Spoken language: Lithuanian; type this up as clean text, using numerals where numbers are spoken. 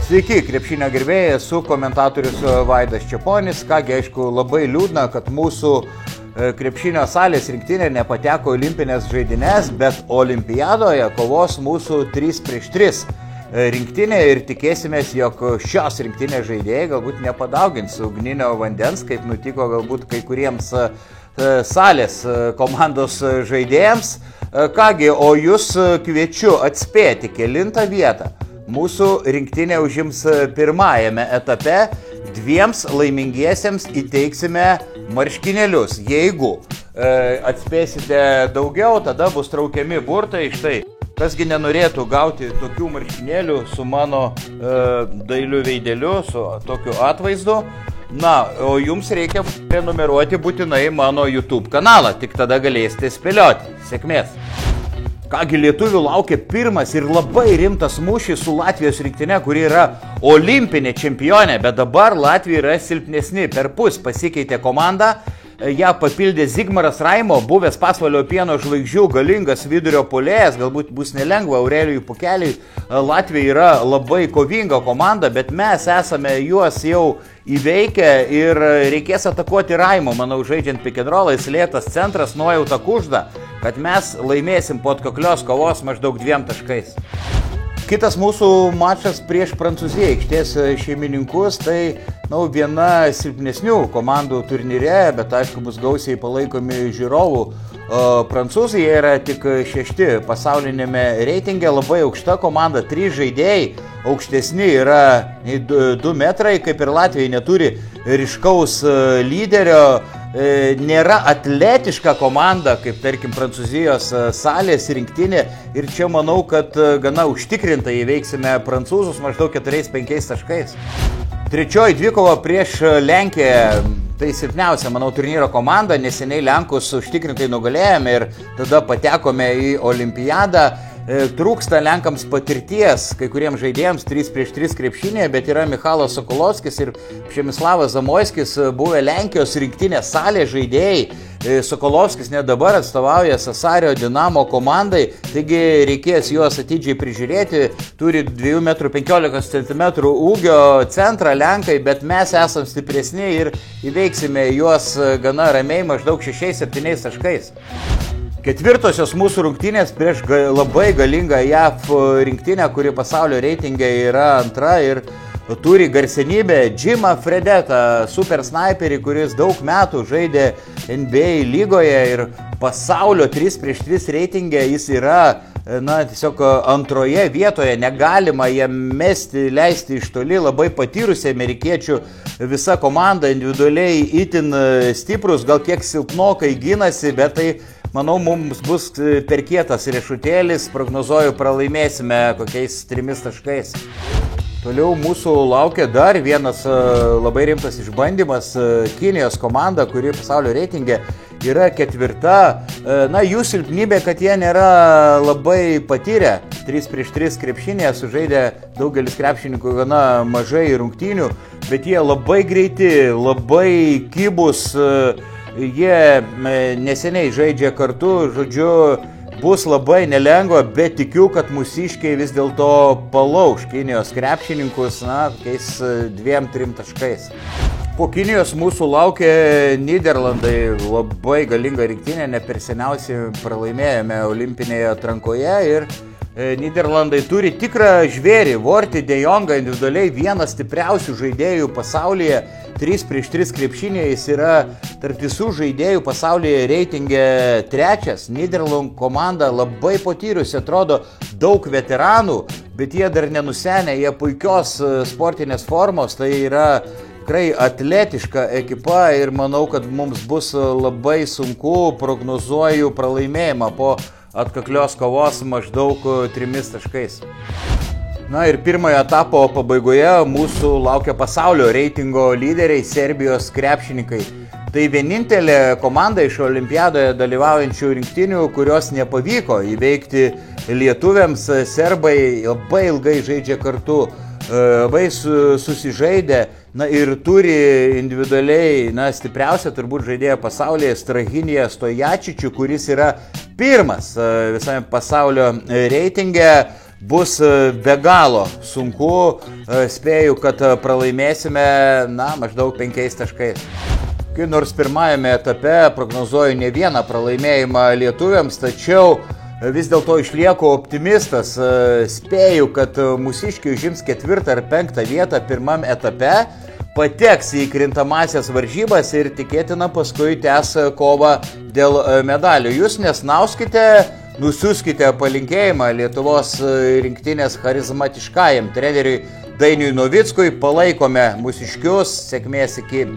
Sveiki, krepšinio gerbėjai, esu komentatorius Vaidas Čeponis. Kągi, aišku, labai liūdna, kad mūsų krepšinio salės rinktinė nepateko olimpinės žaidynės, bet olimpiadoje kovos mūsų 3x3 rinktinė ir tikėsimės, jog šios rinktinės žaidėjai galbūt nepadaugins ugninio vandens, kaip nutiko galbūt kai kuriems salės komandos žaidėjams. Kągi, o jūs kviečiu atspėti, kelintą vietą mūsų rinktinė užims pirmajame etape. Dviems laimingiesiems įteiksime marškinėlius. Jeigu atspėsite daugiau, tada bus traukiami burtai. Štai, kasgi nenorėtų gauti tokių marškinėlių su mano dailiu veideliu, su tokiu atvaizdu. Na, o jums reikia prenumeruoti būtinai mano YouTube kanalą, tik tada galėsite spėlioti. Sėkmės! Kągi, lietuvių laukia pirmas ir labai rimtas mūšis su Latvijos rinktine, kuri yra olimpinė čempionė, bet dabar Latvija yra silpnesni. Perpus pasikeitė komanda, ją papildė Zigmaras Raimo, buvęs Pasvalio Pieno žvaigždžių, galingas vidurio puolėjas, galbūt bus nelengva Aurelijui Pukeliui. Latvija yra labai kovinga komanda, bet mes esame juos jau įveikę ir reikės atakuoti Raimo, manau, žaidžiant pick and rollą, jis lėtas centras, nuojauta kužda, kad mes laimėsim po atkaklios kovos maždaug 2 taškais. Kitas mūsų mačas prieš Prancūziją aikštės šeimininkus, tai viena silpnesnių komandų turnyre, bet aišku bus gausiai palaikomi žiūrovų. Prancūzija yra tik 6 pasaulinėme reitinge, labai aukšta komanda, 3 žaidėjai, aukštesni yra 2 metrai, kaip ir Latvija neturi ryškaus lyderio, nėra atletiška komanda, kaip tarkim Prancūzijos salės rinktinė, ir čia manau, kad gana užtikrintai įveiksime prancūzus maždaug 4-5 taškais. Trečioji dvikova prieš Lenkiją, tai silpniausia, manau, turnyro komanda, neseniai Lenkus užtikrintai nugalėjome ir tada patekome į olimpiadą. Trūksta Lenkams patirties, kai kuriems žaidėjams 3x3 krepšinėje, bet yra Michalas Sokolovskis ir Přemyslavas Zamoiskis, buvę Lenkijos rinktinės salės žaidėjai. Sokolovskis net dabar atstovauja Sasario Dinamo komandai, taigi reikės juos atidžiai prižiūrėti. Turi 2,15 m ūgio centrą Lenkai, bet mes esam stipresni ir įveiksime juos gana ramiai maždaug 6-7 taškais. Ketvirtosios mūsų rungtynės prieš labai galingą JAV rinktinę, kuri pasaulio reitinge yra antra ir turi garsenybę Jimą Fredetą, super sniperį, kuris daug metų žaidė NBA lygoje ir pasaulio 3x3 reitinge jis yra tiesiog antroje vietoje, negalima jam leisti iš toli, labai patyrusi amerikiečių visa komanda, individualiai itin stiprus, gal kiek silpnokai ginasi, bet tai manau, mums bus per kietas riešutėlis, prognozuoju, pralaimėsime kokiais 3 taškais. Toliau mūsų laukia dar vienas labai rimtas išbandymas, Kinijos komanda, kuri pasaulio reitinge yra 4. Jų silpnybė, kad jie nėra labai patyrę 3x3 krepšinėje, sužaidė daugelis krepšininkų gana mažai rungtynių, bet jie labai greiti, labai kibus. Jie neseniai žaidžia kartu, žodžiu, bus labai nelengva, bet tikiu, kad mūsiškiai vis dėlto palauš Kinijos krepšininkus, kokiais 2-3 taškais. Po Kinijos mūsų laukia Nyderlandai, labai galinga rinktinė, ne per seniausiai pralaimėjome olimpinėje atrankoje ir Nyderlandai turi tikrą žvėrį, Vortį De Jongą, individualiai vienas stipriausių žaidėjų pasaulyje, 3x3 krepšinėje, jis yra tarp visų žaidėjų pasaulyje reitinge 3. Nyderlandų komanda labai patyrusi, atrodo daug veteranų, bet jie dar nenusenę, jie puikios sportinės formos, tai yra tikrai atletiška ekipa ir manau, kad mums bus labai sunku, prognozuoju pralaimėjimą po atkaklios kovos maždaug 3 taškais. Ir pirmojo etapo pabaigoje mūsų laukia pasaulio reitingo lyderiai Serbijos krepšininkai. Tai vienintelė komanda iš olimpiadoje dalyvaujančių rinktinių, kurios nepavyko įveikti lietuviams. Serbai labai ilgai žaidžia kartu, labai susižaidė ir turi individualiai stipriausią turbūt žaidėją pasaulyje Strahinija Stojačičių, kuris yra pirmas visame pasaulio reitinge. bus be galo sunku, spėju, kad pralaimėsime, maždaug 5 taškais. Nors pirmajame etape prognozuoju ne vieną pralaimėjimą lietuviams, tačiau vis dėlto išlieku optimistas. Spėju, kad mūsiškiai užims 4. ar 5. vietą pirmam etape, pateks į krintamasias varžybas ir tikėtina paskui tęs kovą dėl medalių. Jūs nesnauskite, nusiųskite palinkėjimą Lietuvos rinktinės charizmatiškajam treneriui Dainiui Novickui. Palaikome mūsiškius, sėkmės iki.